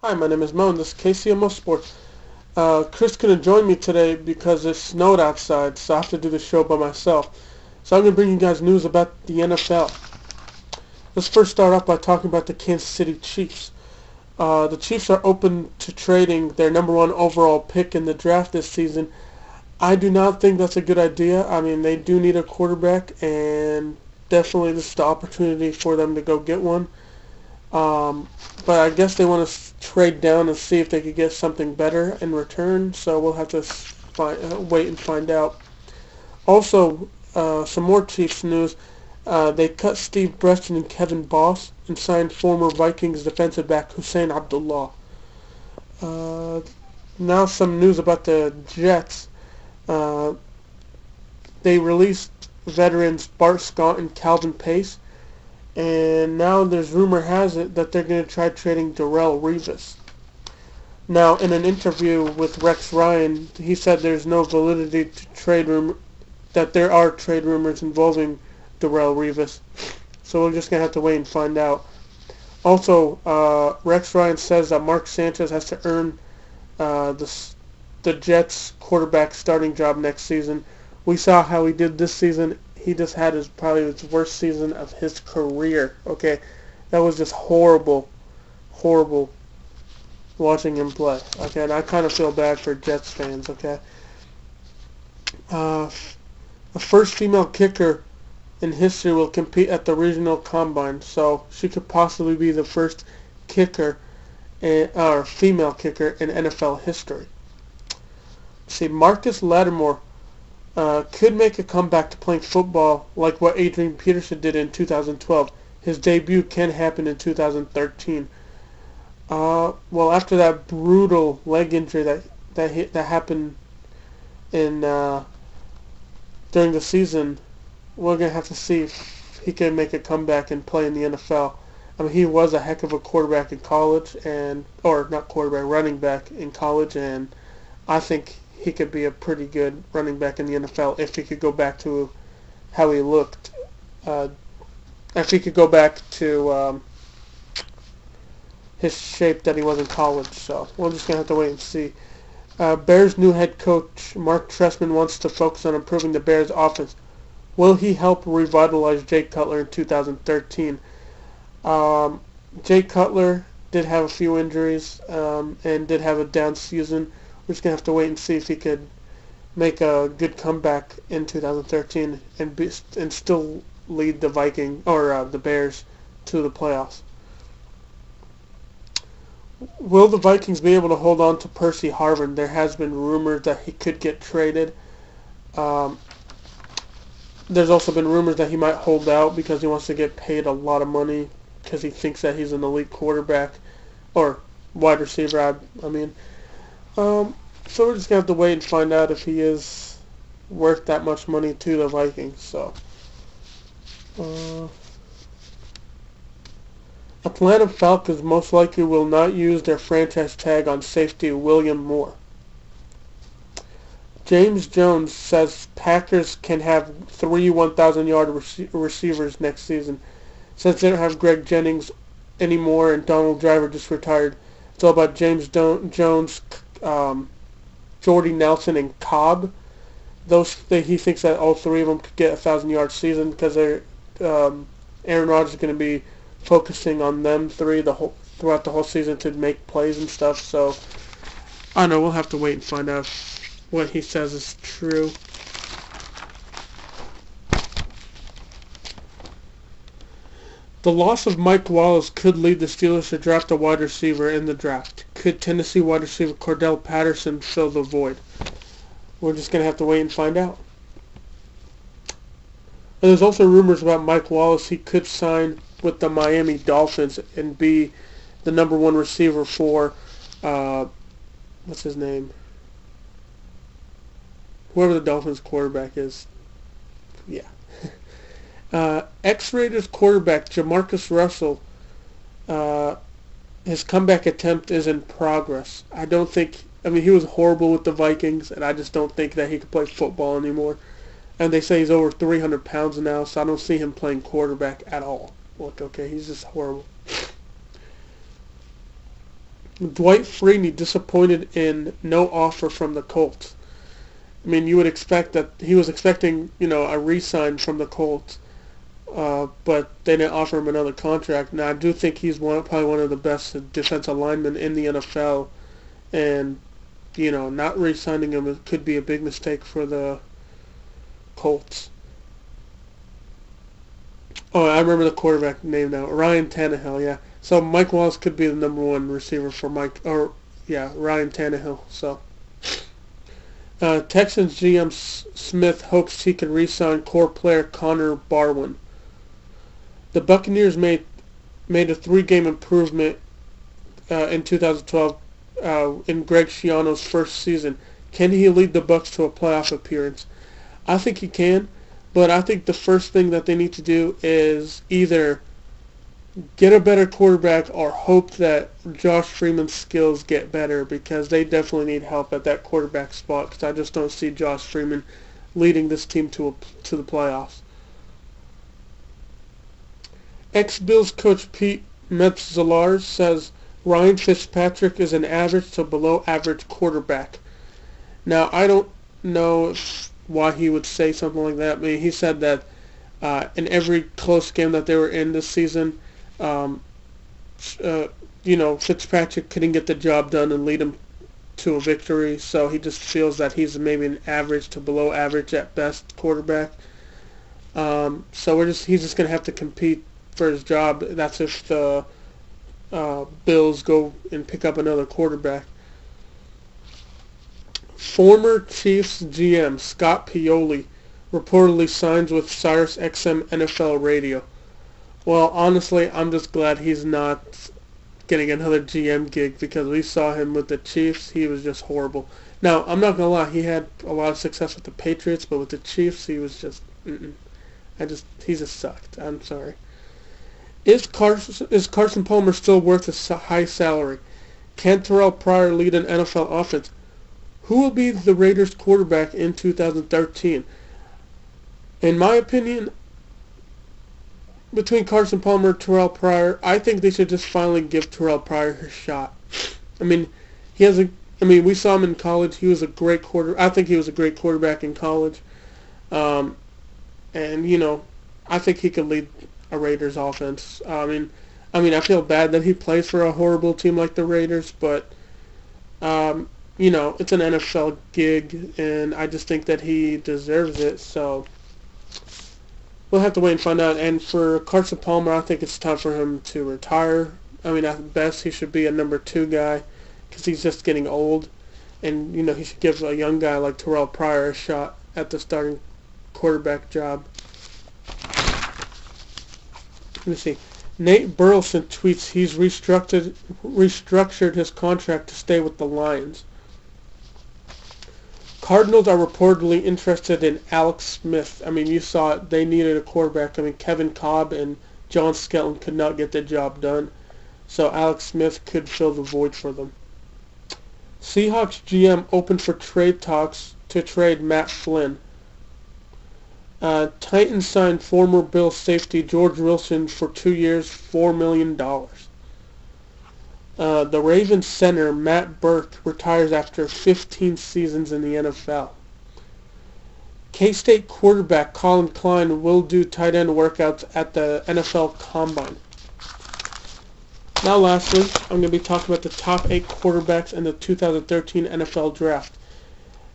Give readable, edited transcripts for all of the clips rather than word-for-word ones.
Hi, my name is Mo, and this is KCMO Sports. Chris couldn't join me today because it snowed outside, so I have to do the show by myself. So I'm going to bring you guys news about the NFL. Let's first start off by talking about the Kansas City Chiefs. The Chiefs are open to trading their number one overall pick in the draft this season. I do not think that's a good idea. I mean, they do need a quarterback, and definitely this is the opportunity for them to go get one. But I guess they want to trade down and see if they could get something better in return. So we'll have to wait and find out. Also, some more Chiefs news. They cut Steve Breaston and Kevin Boss and signed former Vikings defensive back Hussein Abdullah. Now some news about the Jets. They released veterans Bart Scott and Calvin Pace. And now there's rumor has it that they're going to try trading Darrelle Revis. Now, in an interview with Rex Ryan, he said there's no validity to that there are trade rumors involving Darrelle Revis. So we're just going to have to wait and find out. Also, Rex Ryan says that Mark Sanchez has to earn the Jets quarterback starting job next season. We saw how he did this season. He just had probably his worst season of his career. Okay, that was just horrible watching him play. Okay, and I kind of feel bad for Jets fans. Okay, the first female kicker in history will compete at the regional combine, so she could possibly be the first kicker or female kicker in NFL history. See, Marcus Lattimore could make a comeback to playing football like what Adrian Peterson did in 2012. His debut can happen in 2013. Well, after that brutal leg injury that happened in during the season, we're gonna have to see if he can make a comeback and play in the NFL. I mean, he was a heck of a quarterback in college, or not quarterback, running back in college, and I think he could be a pretty good running back in the NFL if he could go back to how he looked. If he could go back to his shape that he was in college. So we're just going to have to wait and see. Bears' new head coach, Mark Trestman, wants to focus on improving the Bears' offense. Will he help revitalize Jay Cutler in 2013? Jay Cutler did have a few injuries and did have a down season. We're just going to have to wait and see if he could make a good comeback in 2013 and still lead the the Bears to the playoffs. Will the Vikings be able to hold on to Percy Harvin? There has been rumors that he could get traded. There's also been rumors that he might hold out because he wants to get paid a lot of money because he thinks that he's an elite quarterback or wide receiver. I mean. So we're just going to have to wait and find out if he is worth that much money to the Vikings. So, Atlanta Falcons most likely will not use their franchise tag on safety William Moore. James Jones says Packers can have 3 1,000-yard receivers next season. Since they don't have Greg Jennings anymore and Donald Driver just retired, it's all about James Jones, Jordy Nelson, and Cobb. He thinks that all three of them could get a 1,000-yard season because Aaron Rodgers is going to be focusing on them three throughout the whole season to make plays and stuff. So I don't know. We'll have to wait and find out what he says is true. The loss of Mike Wallace could lead the Steelers to draft a wide receiver in the draft. Could Tennessee wide receiver Cordell Patterson fill the void? We're just going to have to wait and find out. And there's also rumors about Mike Wallace. He could sign with the Miami Dolphins and be the number one receiver for, what's his name? Whoever the Dolphins quarterback is. Yeah. Ex-Raiders quarterback Jamarcus Russell, his comeback attempt is in progress. I mean, he was horrible with the Vikings, and I just don't think that he could play football anymore. And they say he's over 300 pounds now, so I don't see him playing quarterback at all. Look, okay, he's just horrible. Dwight Freeney disappointed in no offer from the Colts. I mean, you would expect that he was expecting, a re-sign from the Colts, but they didn't offer him another contract. Now, I do think he's probably one of the best defensive linemen in the NFL, and not re-signing him could be a big mistake for the Colts. Oh, I remember the quarterback name now. Ryan Tannehill, yeah. So Mike Wallace could be the number one receiver for Ryan Tannehill. So Texans GM Smith hopes he can re-sign core player Connor Barwin. The Buccaneers made a 3-game improvement in 2012 in Greg Schiano's first season. Can he lead the Bucs to a playoff appearance? I think he can, but I think the first thing that they need to do is either get a better quarterback or hope that Josh Freeman's skills get better, because they definitely need help at that quarterback spot, because I just don't see Josh Freeman leading this team to the playoffs. Ex-Bills coach Pete Metzelaars says Ryan Fitzpatrick is an average to below average quarterback. Now, I don't know why he would say something like that. I mean, he said that in every close game that they were in this season, Fitzpatrick couldn't get the job done and lead them to a victory, so he just feels that he's maybe an average to below average at best quarterback. So he's just going to have to compete for his job. That's if the Bills go and pick up another quarterback. Former Chiefs GM Scott Pioli reportedly signs with SiriusXM NFL Radio. Well, honestly, I'm just glad he's not getting another GM gig, because we saw him with the Chiefs. He was just horrible. Now, I'm not going to lie, he had a lot of success with the Patriots, but with the Chiefs, he was just, he just sucked. I'm sorry. Is Carson Palmer still worth a high salary? Can Terrell Pryor lead an NFL offense? Who will be the Raiders quarterback in 2013? In my opinion, between Carson Palmer and Terrell Pryor, I think they should just finally give Terrell Pryor his shot. I mean, we saw him in college. He was a great I think he was a great quarterback in college. And I think he could lead a Raiders offense. I mean, I feel bad that he plays for a horrible team like the Raiders, but it's an NFL gig, and I just think that he deserves it. So we'll have to wait and find out. And for Carson Palmer, I think it's time for him to retire. I mean, at best, he should be a number 2 guy, because he's just getting old. And, he should give a young guy like Terrell Pryor a shot at the starting quarterback job. Let me see. Nate Burleson tweets he's restructured his contract to stay with the Lions. Cardinals are reportedly interested in Alex Smith. I mean, you saw it. They needed a quarterback. I mean, Kevin Kolb and John Skelton could not get the job done. So Alex Smith could fill the void for them. Seahawks GM open for trade talks to trade Matt Flynn. Titans signed former Bills safety George Wilson for 2 years, $4 million. The Ravens center Matt Burke retires after 15 seasons in the NFL. K-State quarterback Colin Klein will do tight end workouts at the NFL Combine. Now lastly, I'm going to be talking about the top 8 quarterbacks in the 2013 NFL Draft.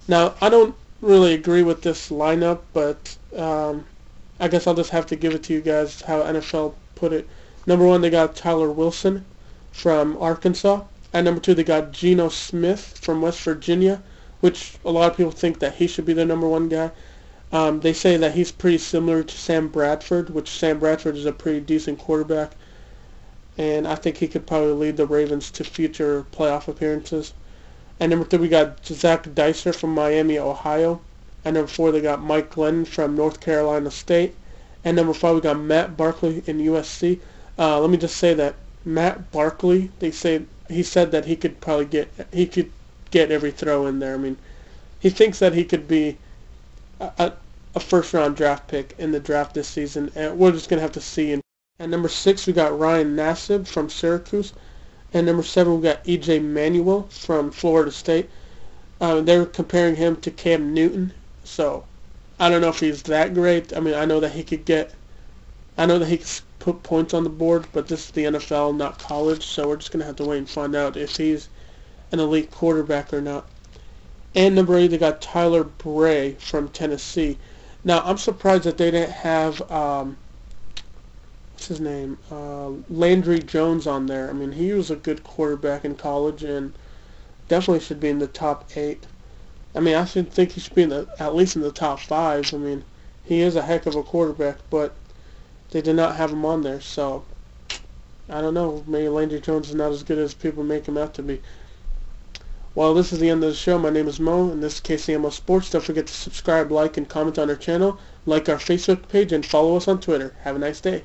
Now, I don't really agree with this lineup, but I guess I'll just have to give it to you guys how NFL put it. Number 1, they got Tyler Wilson from Arkansas. At number 2, they got Geno Smith from West Virginia, which a lot of people think that he should be the number 1 guy. They say that he's pretty similar to Sam Bradford, which Sam Bradford is a pretty decent quarterback, and I think he could probably lead the Ravens to future playoff appearances. At number 3, we got Zach Dicer from Miami, Ohio. At number 4, they got Mike Glennon from North Carolina State. At number 5, we got Matt Barkley in USC. Let me just say that Matt Barkley, he said that he could get every throw in there. I mean, he thinks that he could be a first-round draft pick in the draft this season, and we're just going to have to see. At number 6, we got Ryan Nassib from Syracuse. And number 7, we got E.J. Manuel from Florida State. They're comparing him to Cam Newton, so I don't know if he's that great. I mean, I know that he could put points on the board, but this is the NFL, not college, so we're just going to have to wait and find out if he's an elite quarterback or not. And number 8, they got Tyler Bray from Tennessee. Now, I'm surprised that they didn't have, what's his name, Landry Jones on there. I mean, he was a good quarterback in college and definitely should be in the top 8. I mean, I should think he should be at least in the top 5. I mean, he is a heck of a quarterback, but they did not have him on there, so I don't know. Maybe Landry Jones is not as good as people make him out to be. Well, this is the end of the show. My name is Mo, and this is KCMO Sports. Don't forget to subscribe, like, and comment on our channel, like our Facebook page, and follow us on Twitter. Have a nice day.